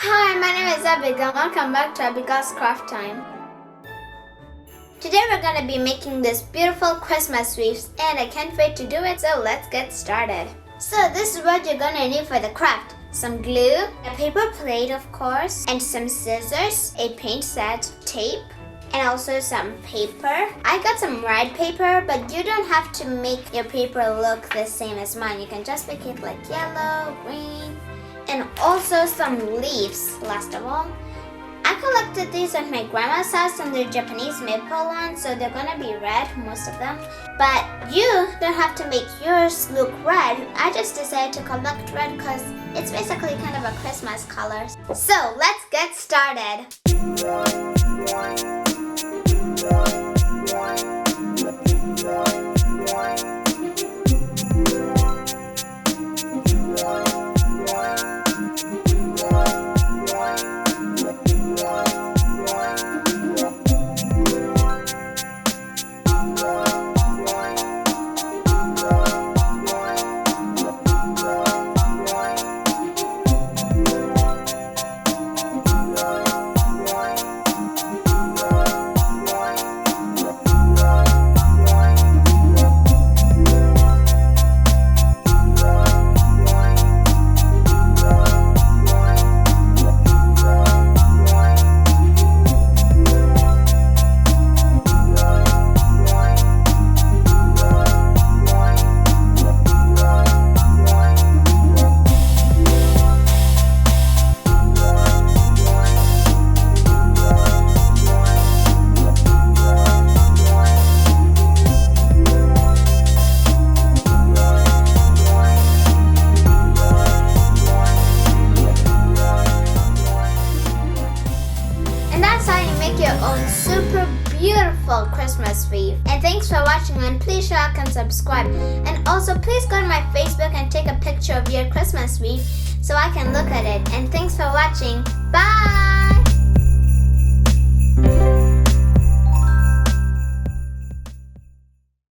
Hi, my name is Abigail. Welcome back to Abigail's Craft Time. Today we're going to be making this beautiful Christmas wreath and I can't wait to do it, so let's get started. So this is what you're going to need for the craft. Some glue, a paper plate of course, and some scissors, a paint set, tape, and also some paper. I got some red paper, but you don't have to make your paper look the same as mine. You can just make it like yellow, green, and also some leaves, last of all. I collected these at my grandma's house and they're Japanese maple ones, so they're gonna be red, most of them. But you don't have to make yours look red. I just decided to collect red because it's basically kind of a Christmas color. So let's get started. Your own super beautiful Christmas wreath. And thanks for watching, and please like and subscribe. And also please go to my Facebook and take a picture of your Christmas wreath so I can look at it. And thanks for watching. Bye!